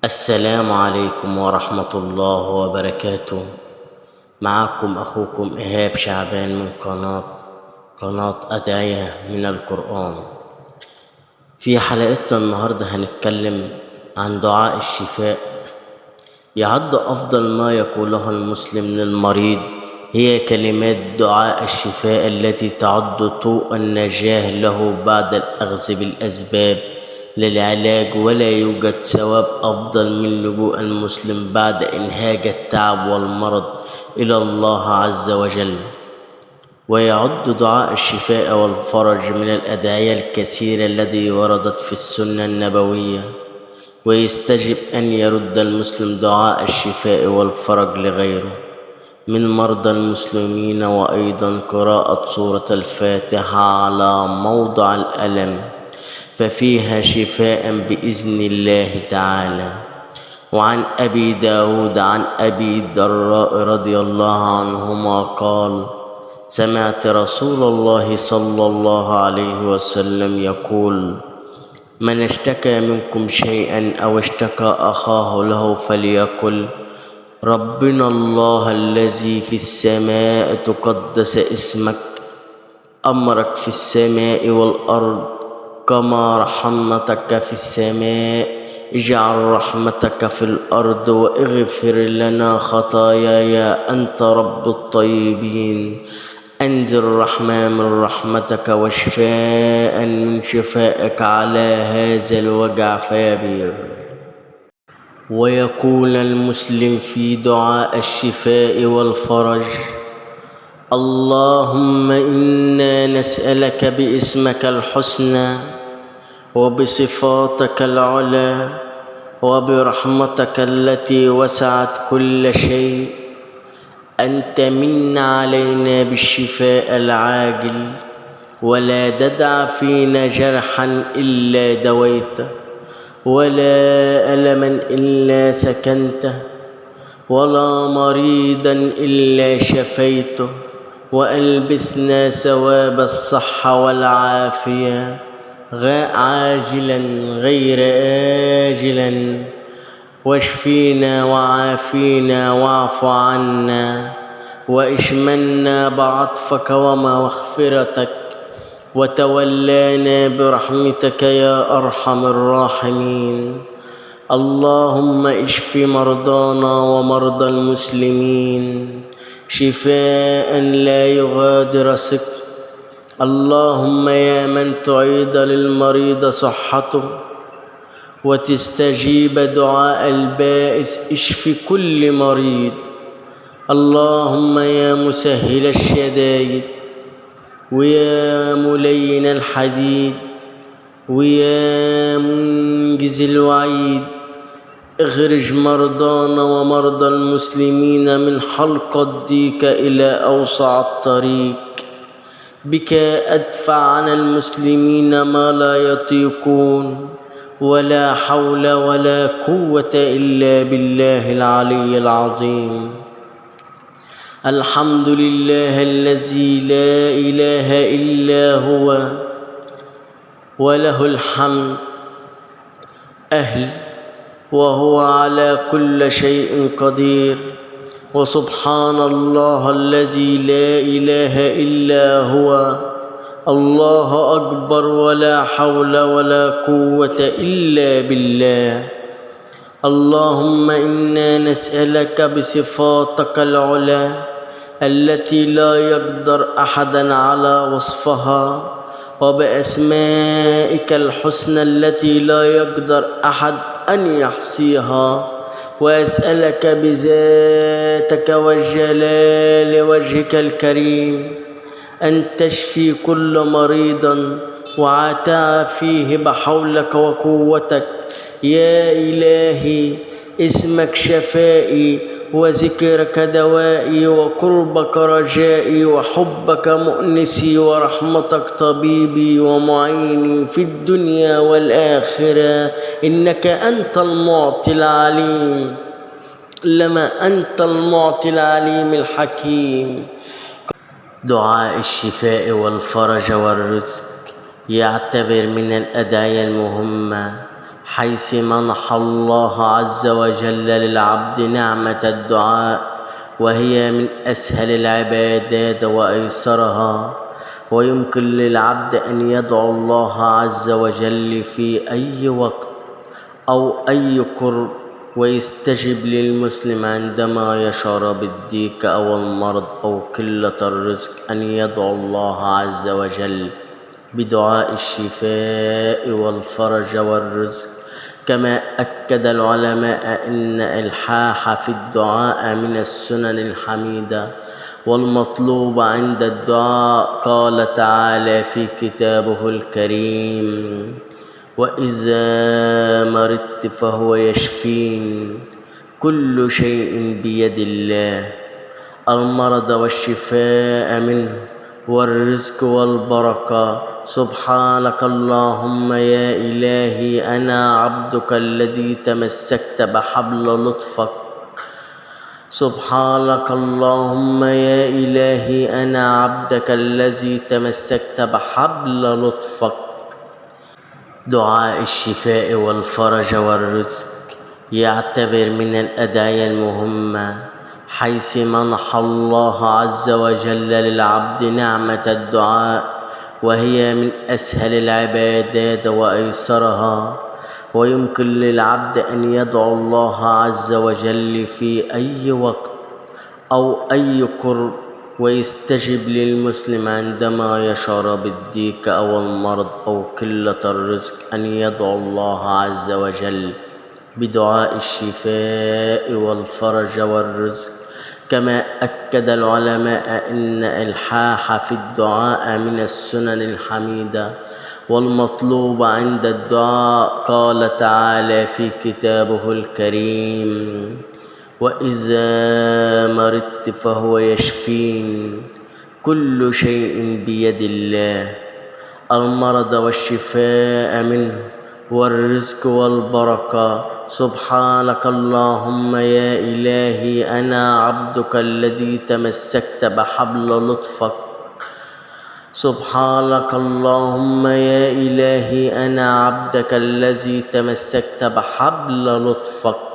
السلام عليكم ورحمة الله وبركاته. معكم أخوكم إيهاب شعبان من قناة أدعية من القرآن. في حلقتنا النهاردة هنتكلم عن دعاء الشفاء. يعد أفضل ما يقوله المسلم للمريض هي كلمات دعاء الشفاء التي تعد طوق النجاة له بعد الأخذ بالأسباب للعلاج، ولا يوجد ثواب أفضل من لجوء المسلم بعد إنهاج التعب والمرض إلى الله عز وجل. ويعد دعاء الشفاء والفرج من الأدعية الكثيرة التي وردت في السنة النبوية، ويستجب أن يرد المسلم دعاء الشفاء والفرج لغيره من مرضى المسلمين، وأيضا قراءة سورة الفاتحة على موضع الألم ففيها شفاء بإذن الله تعالى. وعن أبي داود عن أبي الدراء رضي الله عنهما قال: سمعت رسول الله صلى الله عليه وسلم يقول: من اشتكى منكم شيئا أو اشتكى أخاه له فليقل: ربنا الله الذي في السماء تقدس اسمك، أمرك في السماء والأرض كما رحمتك في السماء، اجعل رحمتك في الأرض، واغفر لنا خطاياي أنت رب الطيبين، أنزل رحمة من رحمتك وشفاء من شفائك على هذا الوجع فيبير. ويقول المسلم في دعاء الشفاء والفرج: اللهم إنا نسألك باسمك الحسنى وبصفاتك العلى وبرحمتك التي وسعت كل شيء أن تمن علينا بالشفاء العاجل، ولا تدع فينا جرحا إلا دويته، ولا ألما إلا سكنته، ولا مريضا إلا شفيته، وألبسنا ثواب الصحة والعافية عاجلا غير آجلا، واشفينا وعافينا واعف عنا، واشملنا بعطفك ومغفرتك، وتولانا برحمتك يا أرحم الراحمين. اللهم اشف مرضانا ومرضى المسلمين شفاء لا يغادر سقما. اللهم يا من تعيد للمريض صحته وتستجيب دعاء البائس اشف كل مريض. اللهم يا مسهل الشدائد، ويا ملين الحديد، ويا منجز الوعيد، اخرج مرضانا ومرضى المسلمين من حلقة الضيق إلى أوسع الطريق. بك أدفع عن المسلمين ما لا يطيقون، ولا حول ولا قوة إلا بالله العلي العظيم. الحمد لله الذي لا إله إلا هو، وله الحمد وهو على كل شيء قدير. وسبحان الله الذي لا إله إلا هو، الله أكبر، ولا حول ولا قوة إلا بالله. اللهم إنا نسألك بصفاتك العلى التي لا يقدر أحد على وصفها، وبأسمائك الحسنى التي لا يقدر أحد أن يحصيها، وأسألك بذاتك وجلال وجهك الكريم أن تشفي كل مريض وتعافيه بحولك وقوتك يا إلهي. اسمك شفائي، وذكرك دوائي، وقربك رجائي، وحبك مؤنسي، ورحمتك طبيبي ومعيني في الدنيا والآخرة. إنك أنت المعطي العليم، لما أنت المعطي العليم الحكيم. دعاء الشفاء والفرج والرزق يعتبر من الأدعية المهمة، حيث منح الله عز وجل للعبد نعمة الدعاء، وهي من أسهل العبادات وأيسرها. ويمكن للعبد أن يدعو الله عز وجل في أي وقت أو أي قرب، ويستجب للمسلم عندما يشعر بالضيق أو المرض أو قلة الرزق أن يدعو الله عز وجل بدعاء الشفاء والفرج والرزق. كما أكد العلماء أن الإلحاح في الدعاء من السنن الحميدة والمطلوب عند الدعاء. قال تعالى في كتابه الكريم: وإذا مرضت فهو يشفين. كل شيء بيد الله، المرض والشفاء منه والرزق والبركة. سبحانك اللهم يا إلهي أنا عبدك الذي تمسكت بحبل لطفك. سبحانك اللهم يا إلهي أنا عبدك الذي تمسكت بحبل لطفك. دعاء الشفاء والفرج والرزق يعتبر من الأدعية المهمة، حيث منح الله عز وجل للعبد نعمة الدعاء، وهي من أسهل العبادات وأيسرها. ويمكن للعبد أن يدعو الله عز وجل في أي وقت أو أي قرب، ويستجب للمسلم عندما يشعر بالضيق أو المرض أو قلة الرزق أن يدعو الله عز وجل بدعاء الشفاء والفرج والرزق. كما أكد العلماء أن الإلحاح في الدعاء من السنن الحميدة والمطلوب عند الدعاء. قال تعالى في كتابه الكريم: وإذا مرضت فهو يشفين. كل شيء بيد الله، المرض والشفاء منه والرزق والبركة. سبحانك اللهم يا إلهي أنا عبدك الذي تمسكت بحبل لطفك. سبحانك اللهم يا إلهي أنا عبدك الذي تمسكت بحبل لطفك.